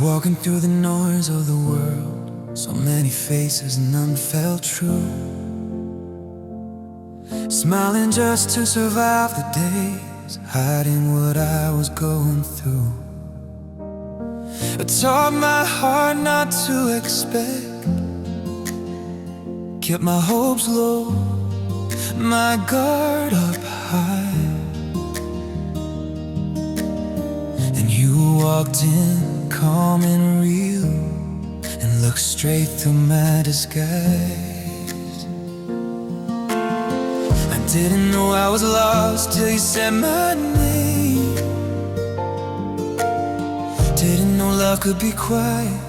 Walking through the noise of the world, so many faces, none felt true. Smiling just to survive the days, hiding what I was going through. I taught my heart not to expect, kept my hopes low, my guard up high. And you walked in, calm and real, and looked straight through my disguise. I didn't know I was lost till you said my name. Didn't know love could be quiet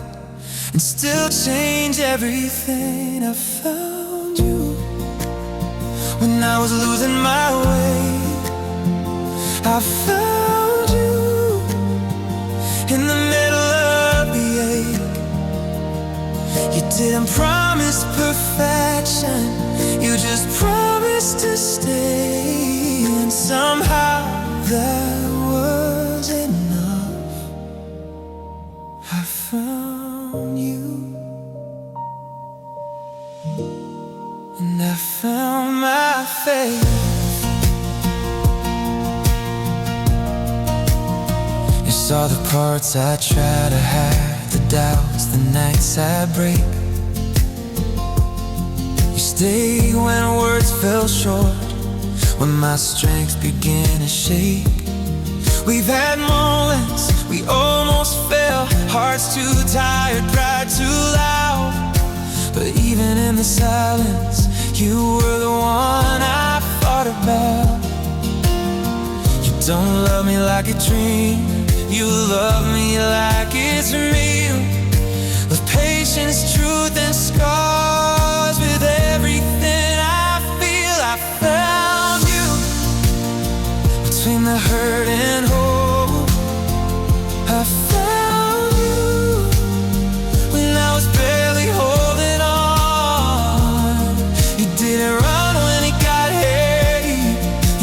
and still change everything. I found you when I was losing my way. I found you in the middle of the ache. You didn't promise perfection, you just promised to stay. And somehow that was enough. I found you, and I found my faith. You saw the parts I try to hide, the doubts, the nights I break. You stayed when words fell short, when my strength began to shake. We've had moments we almost fell, hearts too tired, pride too loud. But even in the silence, you were the one I thought about. You don't love me like a dream, you love me like it's real. With patience, truth, and scars, with everything I feel. I found you between the hurt and hope. I found you when I was barely holding on. You didn't run when it got heavy,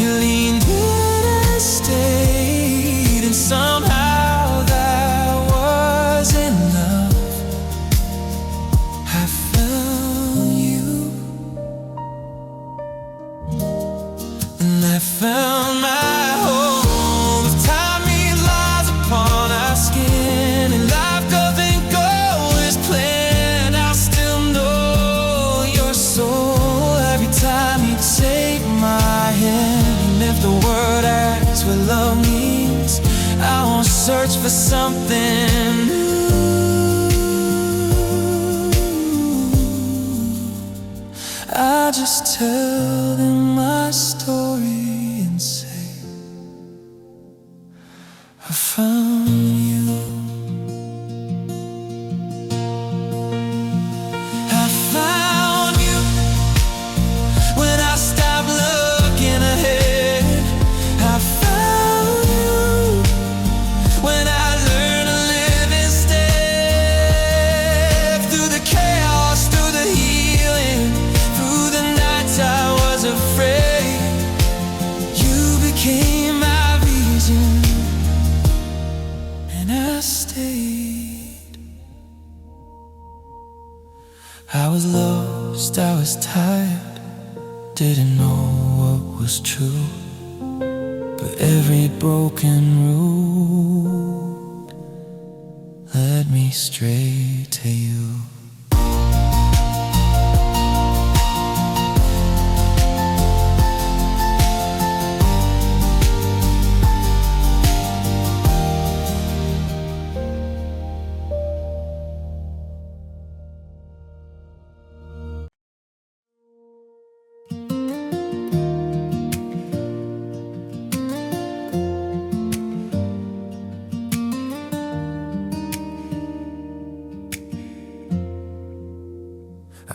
you leaned in and stayed. And somehow that was enough. I found you, and I found my home. With time lies upon our skin, and life doesn't go as planned. I still know your soul every time you take my hand. And if the world asks what love means, I won't search for something new. I just tell them my story and say, I found you. I found you when I stopped looking ahead. I found you when I learned to live instead. Through the chaos, through the healing, through the nights I was afraid, you became my vision, and I stayed. I was lost, I was tired, didn't know what was true. But every broken road led me straight to you.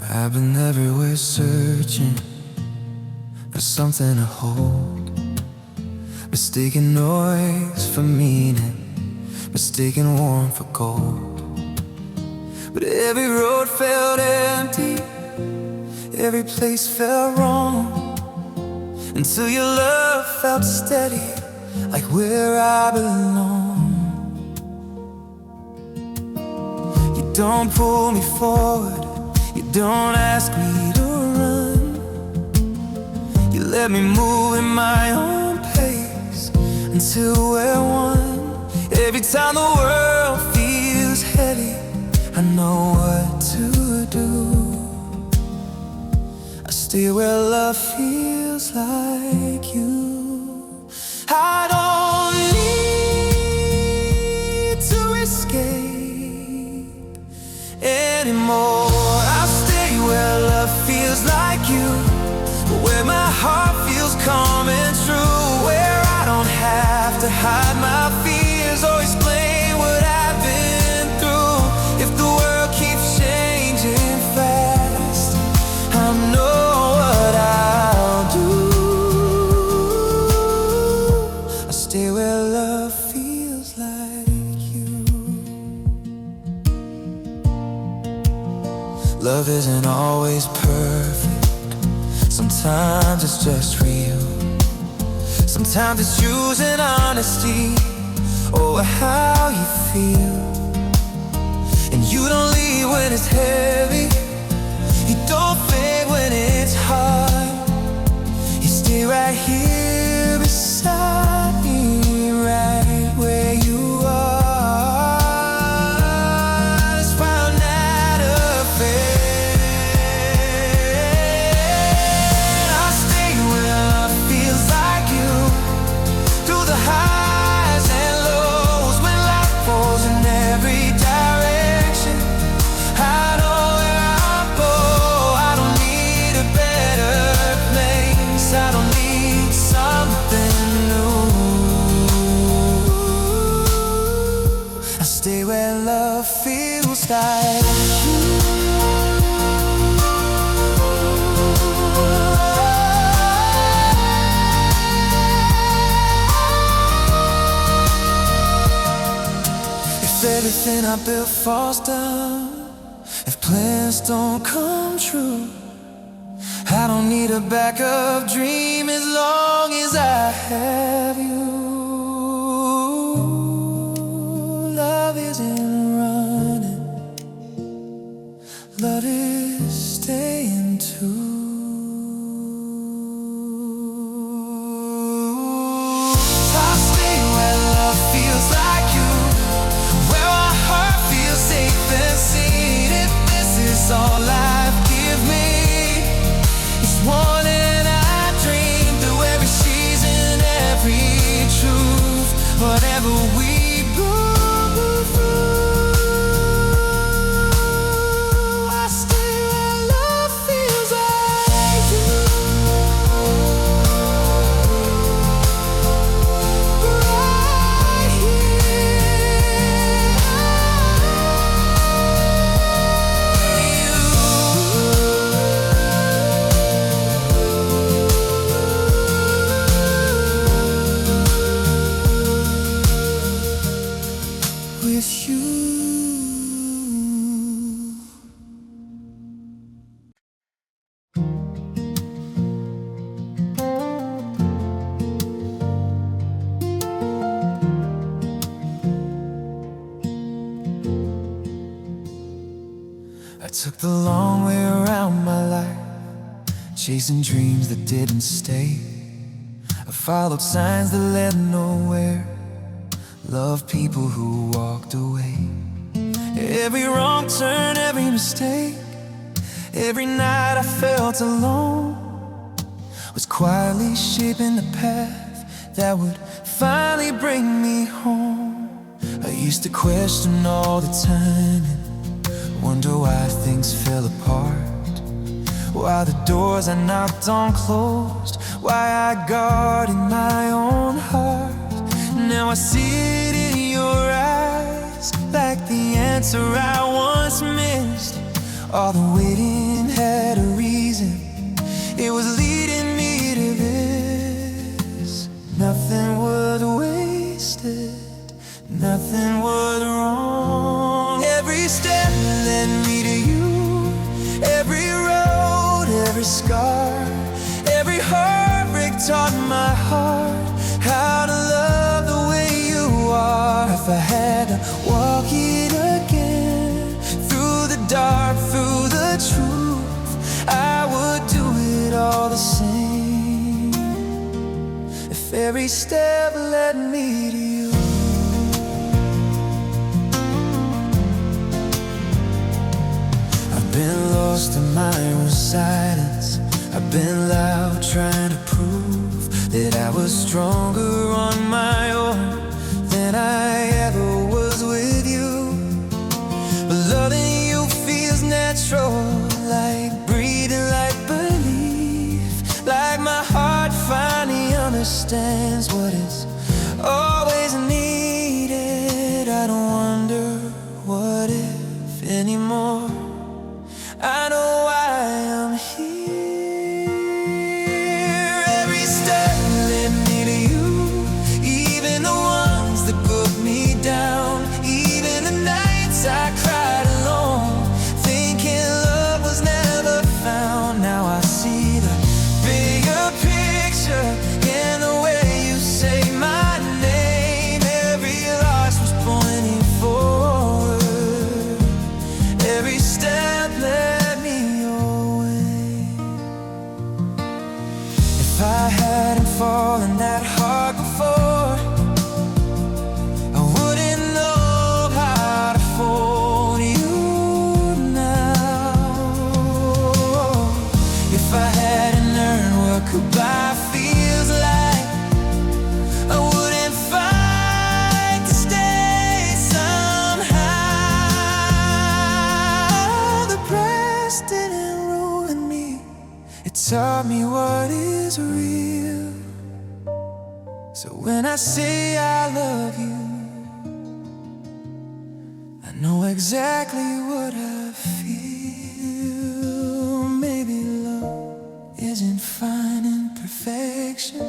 I've been everywhere searching for something to hold, mistaking noise for meaning, mistaking warmth for gold. But every road felt empty, every place felt wrong, until your love felt steady, like where I belong. don't pull me forward, you don't ask me to run. You let me move in my own pace until we're one. Every time the world feels heavy, I know what to do. I stay where love feels like you. I don't need to escape anymore. I'll stay where love feels like you, where my heart feels calm and true, where I don't have to hide my fears or explain what I've been through. If the world keeps changing fast, I know what I'll do. I stay where love feels like you. Love isn't always perfect. Sometimes it's just real. Sometimes it's using honesty over how you feel. And you don't leave when it's heavy, you don't fade when it's hard. You stay right here beside me, right where you are. That's why I'm not afraid. I'll stay where love feels like you, through the highs and lows, when life falls in every direction. I know where I'm going. I don't need a better place, I don't need something new. I stay where love feels like you. If everything I built falls down, if plans don't come true, I don't need a backup dream as long as I have you. Love isn't running, love is staying too. I'll stay where love feels like you, where our heart feels safe and seen. If this is all life give me, it's one and I dream through every season, every truth, whatever we go through. I stay where love feels like you, right with you. I took the long way around my life, chasing dreams that didn't stay. I followed signs that led nowhere, loved people who walked away. Every wrong turn, every mistake, every night I felt alone, was quietly shaping the path that would finally bring me home. I used to question all the time and wonder why things fell apart, why the doors I knocked on closed, why I guarded my own heart. Now I see it in your eyes, like the answer I once missed. All the waiting had a reason, it was leading me to this. Nothing was wasted, nothing was wrong. Every step led me to you, every road, every scar, every heartbreak taught my heart how to love the way you are. If I had to walk it again, through truth, I would do it all the same if every step led me to you. I've been lost in my own silence. I've been loud trying to prove that I was stronger on my own than I ever was with you. But loving you feels natural, like breathing, like belief, like my heart finally understands what is always needed. I don't wonder what if anymore. I know why I'm here. Every step led me to you, even the ones that broke me down, even the nights I cried alone, thinking love was never found. Now I see the bigger picture in the way you say my name. Every loss was pointing forward. Every step led me your way. If I hadn't fallen that hard before, I wouldn't know how to fold you now. If I hadn't learned what goodbye feels like, I wouldn't fight to stay somehow. The past didn't ruin me, it taught me what is real. So when I say I love you, I know exactly what I feel. Maybe love isn't finding perfection,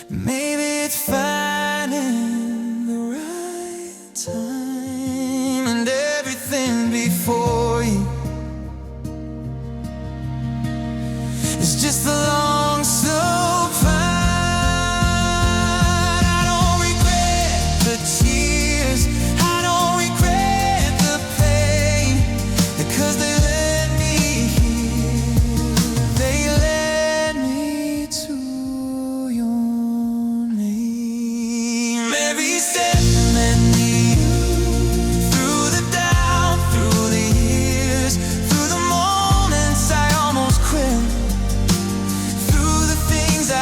maybe it's finding the right time and everything before you. It's just a long, slow fight. I don't regret the tears, I don't regret the pain, because they led me here, they led me to your name. Every step led me through the down, through the years, through the moments I almost quit, through the things I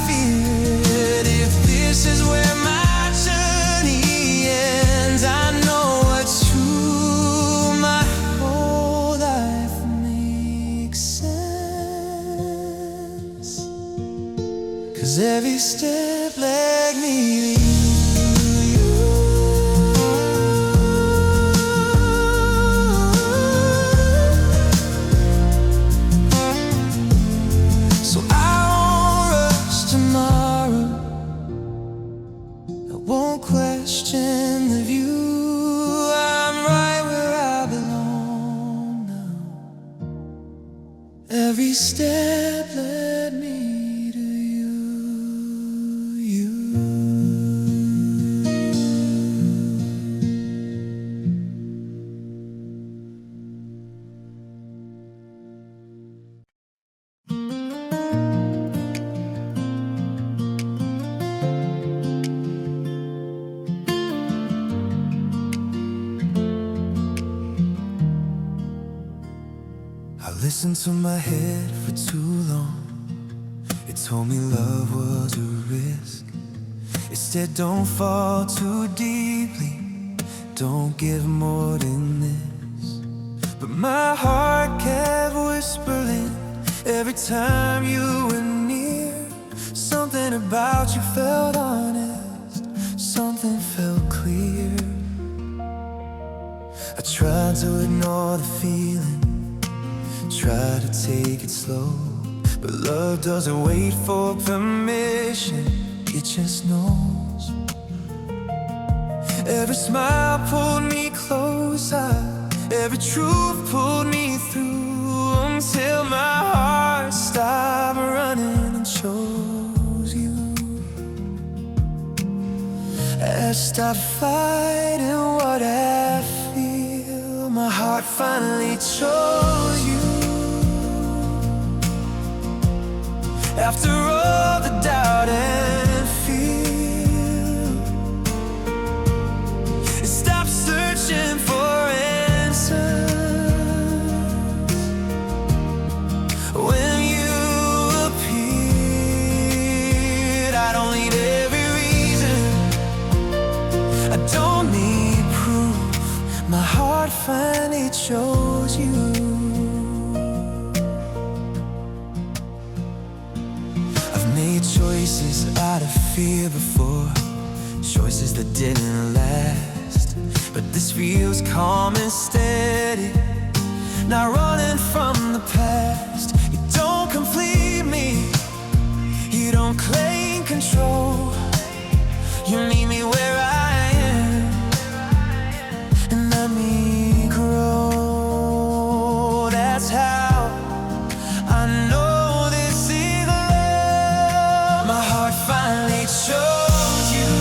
feared. If this is where my journey ends, I know what's true. My whole life makes sense, 'cause every step led me to you. So I won't rush tomorrow, I won't question the view. I'm right where I belong now. Every step led me to you, you. I listened to my head for too long. It told me love was a risk. It said don't fall too deeply, don't give more than this. But my heart kept whispering every time you were near. Something about you felt honest, something felt clear. I tried to ignore the feeling, try to take it slow, but love doesn't wait for permission, it just knows. Every smile pulled me closer, every truth pulled me through, until my heart stopped running and chose you. I stopped fighting what I feel, my heart finally finally chose you. After all the doubt and fear, stop searching for answers. When you appeared, I don't need every reason, I don't need proof. My heart finally chose you. Made choices out of fear before, choices that didn't last, but this feels calm and steady. Not running from the past. You don't complete me, you don't claim control. You meet me where I am, and let me grow. That's how I know chose you.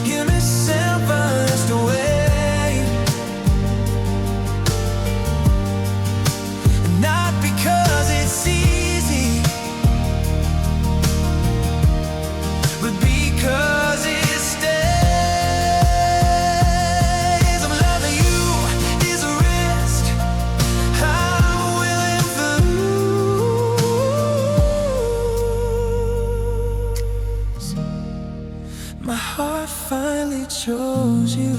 You misimpressed away, not because it's easy, but because it stays. I'm loving you is a risk I'm willing to lose. My heart finally chose you.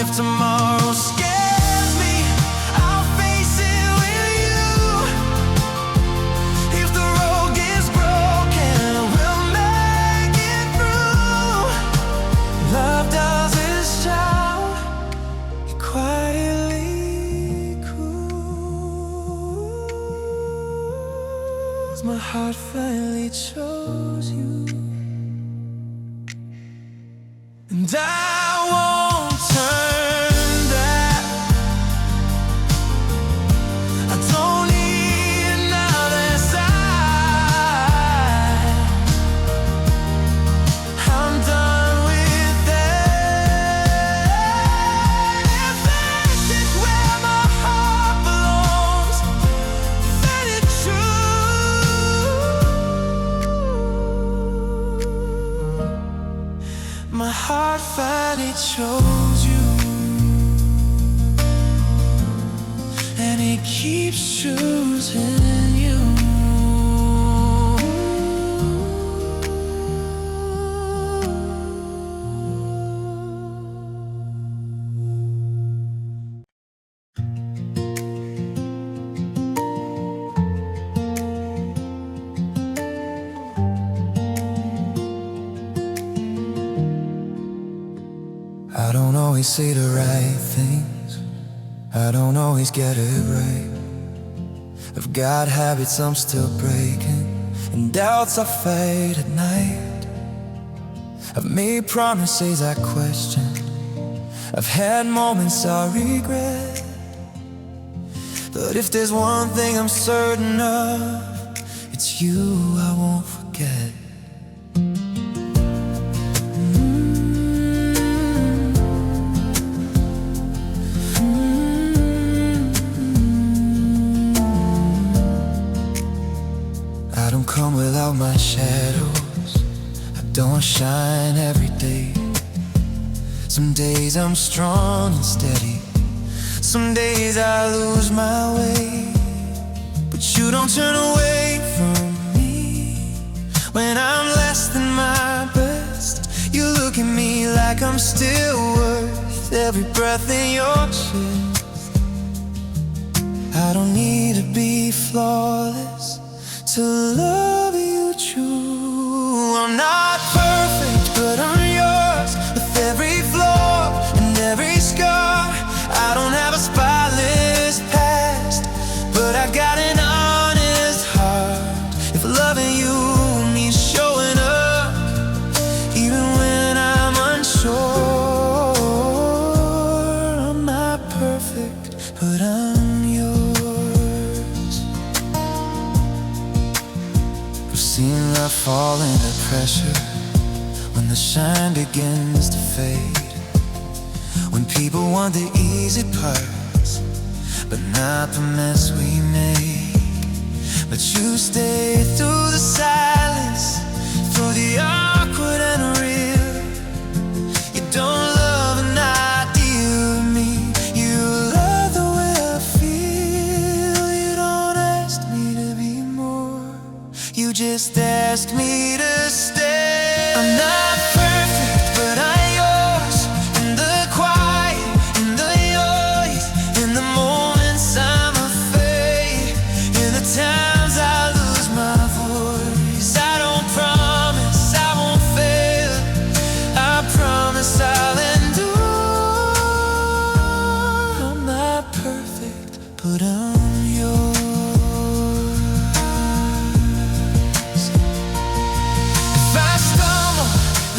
If tomorrow scares me, I'll face it with you. If the road gets broken, we'll make it through. Love doesn't shout, it quietly cools. My heart finally chose you, and I won't turn back. I don't need another side. I'm done with that. If this is where my heart belongs, then it's true. My heart finally chose you, and it keeps choosing you. I don't always say the right things, I don't always get it right. I've got habits I'm still breaking, and doubts I fight at night. I've made promises I question, I've had moments I regret. But if there's one thing I'm certain of, it's you I won't forget. I don't come without my shadows, I don't shine every day. Some days I'm strong and steady, some days I lose my way. But you don't turn away from me when I'm less than my best. You look at me like I'm still worth every breath in your chest. I don't need to be flawless to love you true. I'm not perfect, but I'm yours, with every flaw and every scar. I don't have a spotless past, but I got an honest heart. If loving you means showing up, even when I'm unsure, I'm not perfect, but I'm yours. I've seen love fall into pressure when the shine begins to fade. When people want the easy parts, but not the mess we make. But you stay through the silence, through the awkward and real. You don't love an idea of me, you love the way I feel. You don't ask me to be more, you just ask me to stay. I'm not perfect, but I'm yours. In the quiet, in the noise, in the moments I'm afraid, in the times I lose my voice. I don't promise I won't fail, I promise I'll endure. I'm not perfect, but I'm yours. If I stumble,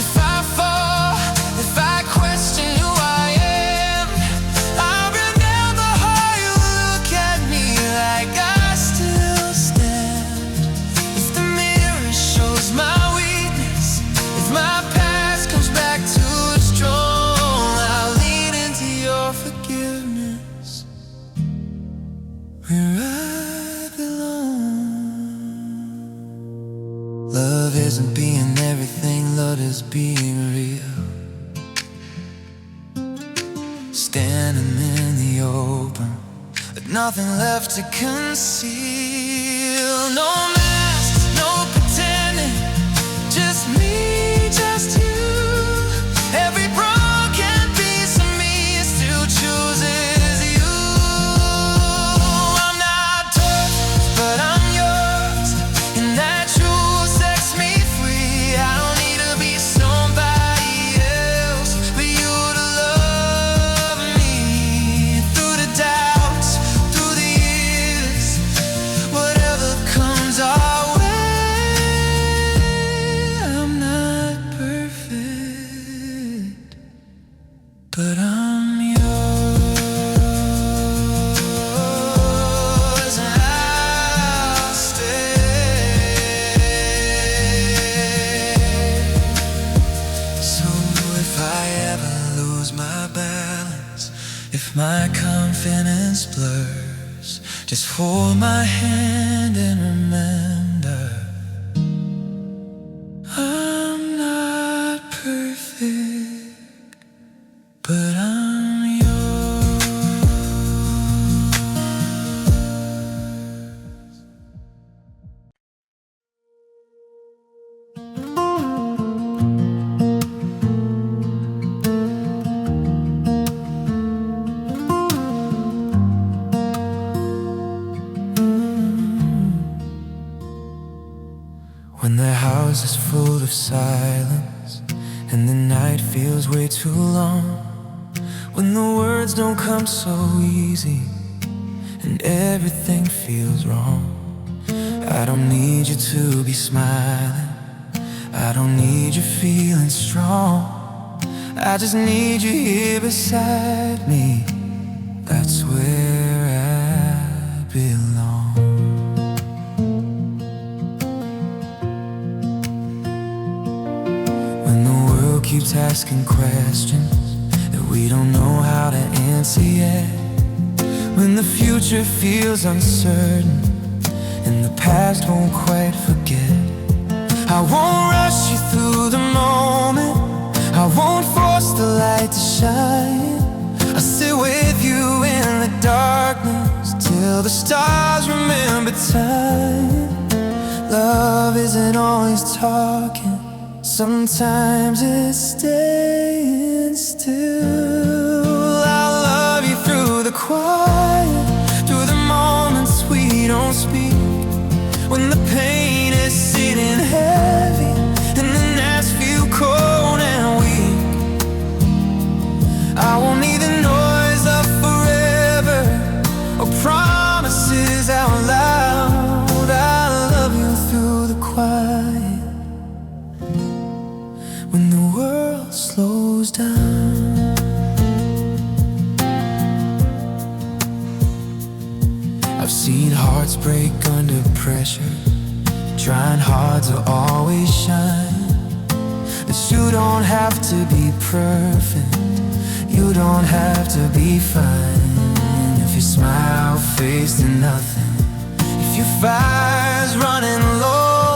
if I fall, if I question who I am, I'll remember how you look at me like I still stand. If the mirror shows my weakness, if my past comes back too strong, I'll lean into your forgiveness, where I belong. Love isn't being everything, love is being real. Standing in the open, but nothing left to conceal. No masks, no pretending, just me, just you. Every broken piece of me still chooses you. I'm not perfect, but I'm yours, and that truth sets me free. I don't need to be somebody else for you to love me. Through the doubts, through the years, whatever comes our way, I'm not perfect, but I'm yours, and I'll stay. So if I ever lose my balance, if my confidence blurs, just hold my hand and remember, I'm not perfect, but I'm yours. When the house is full of silence and the night feels way too long, when the words don't come so easy and everything feels wrong, I don't need you to be smiling, I don't need you feeling strong. I just need you here beside me, that's where I belong. Keeps asking questions that we don't know how to answer yet. When the future feels uncertain and the past won't quite forget, I won't rush you through the moment, I won't force the light to shine. I'll sit with you in the darkness till the stars remember time. Love isn't always talking, sometimes it's staying still. I'll love you through the quiet, through the moments we don't speak. When the pain is sitting heavy and the nights feel cold and weak, I won't need the noise of forever or promises out loud. I'll love you through the quiet, when the world slows down. I've seen hearts break under pressure, trying hard to always shine. But you don't perfect. You don't have to be fine if you smile face to nothing. If your fire's running low,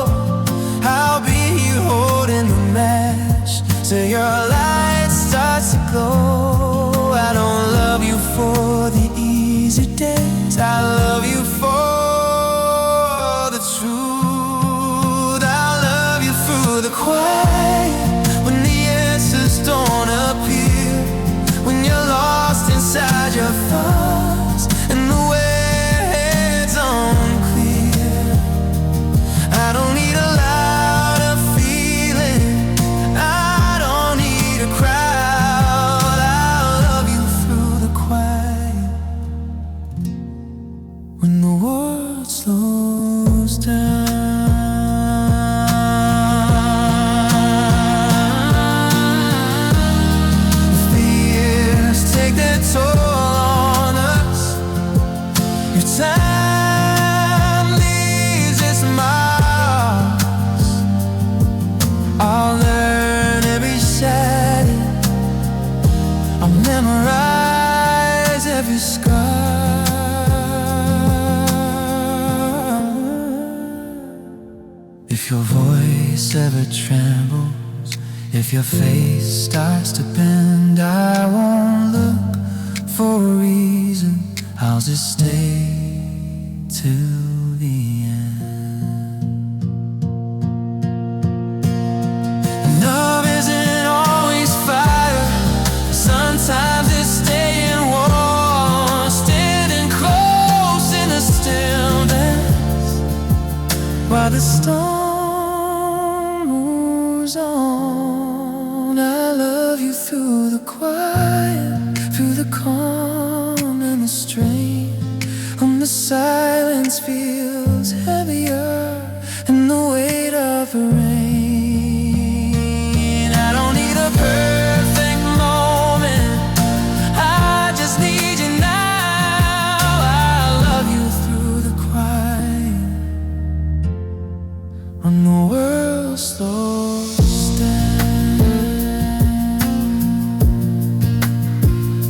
I'll be here holding the match till your light starts to glow. I don't love you for the easy days, I love you for the truth. I love you through the quiet, when the answers don't appear, when you're lost inside your thoughts and the words unclear. I don't need a louder feeling, I don't need a crowd. I'll love you through the quiet, when the world slows down. Time leaves its marks. I'll learn every shadow, I'll memorize every scar. If your voice ever trembles, if your face starts to bend, I won't look for a reason, I'll just stay till the end. Love isn't always fire, sometimes it's staying warm, standing close in the stillness while the storm moves on. I love you through the quiet, through the calm and the strain, when the silence feels heavier and the weight of the rain. I don't need a perfect moment, I just need you now. I love you through the quiet, when the world slows down.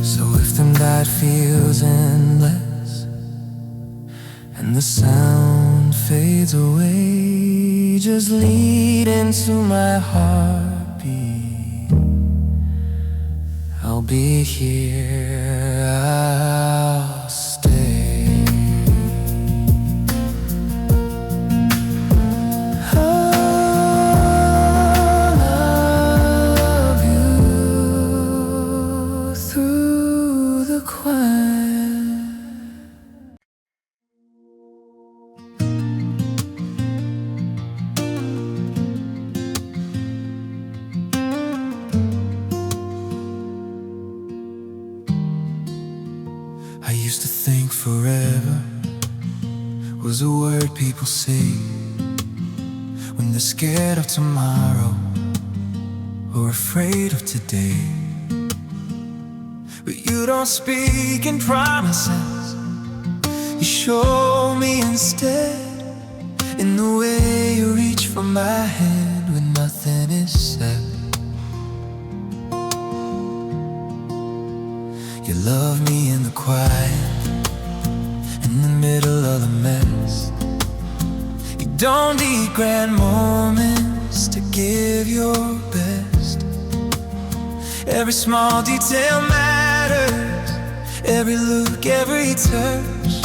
So if the night feels endless and the sound fades away, just lead into my heartbeat. I'll be here, I'll stay. I'll love you through the quiet. I used to think forever was a word people say when they're scared of tomorrow or afraid of today. But you don't speak in promises, you show me instead, in the way you reach for my hand when nothing is said. You love me in the quiet, in the middle of the mess. You don't need grand moments to give your best. Every small detail matters, every look, every touch.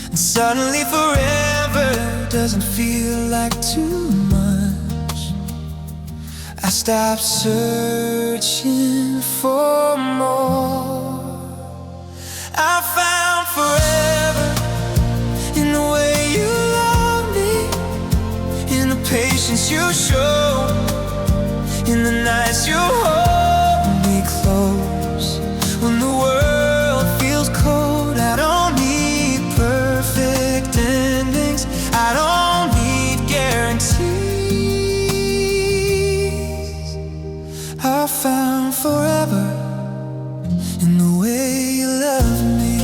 And suddenly forever doesn't feel like too much. I stopped searching for more. I found forever in the way you love me, in the patience you show, in the nights you hold me close. When the world feels cold, I don't need perfect endings, I don't need guarantees. I found forever in the way you love me.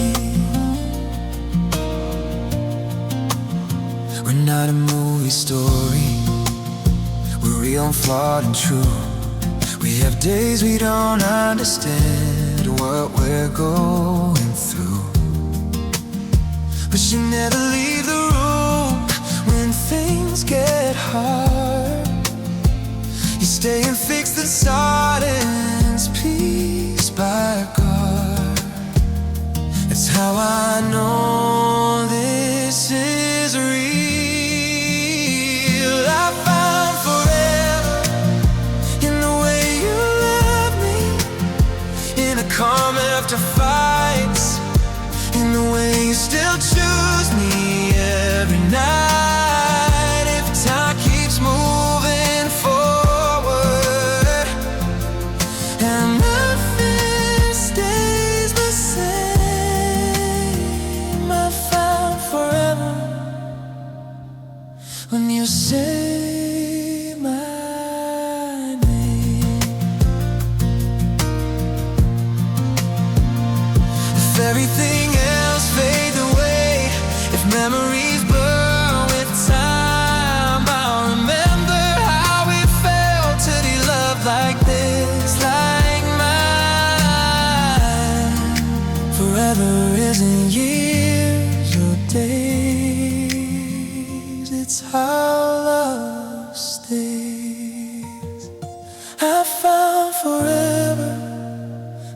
We're not a movie story, we're real and flawed and true. We have days we don't understand what we're going through, but you never leave the room when things get hard. You're staying fixed in silence, peace by God. That's how I know this is real. I found forever in the way you love me, in the calm after fights, in the way you still choose me every night. If time keeps moving forward and nothing stays the same, I found forever when you say my name. If everything else fades away, if memories burn with time, I'll remember how it felt to be loved like this, like mine. Forever isn't years or days, it's how love stays. I found forever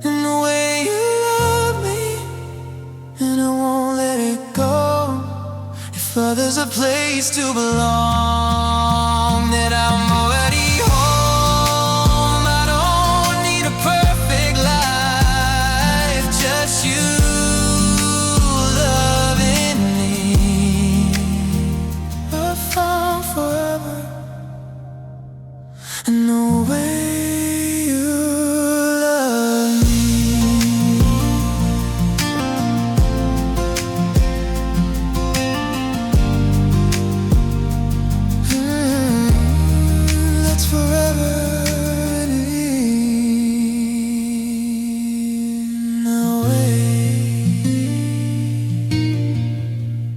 in the way you love me, and I won't let it go. If others a place to belong,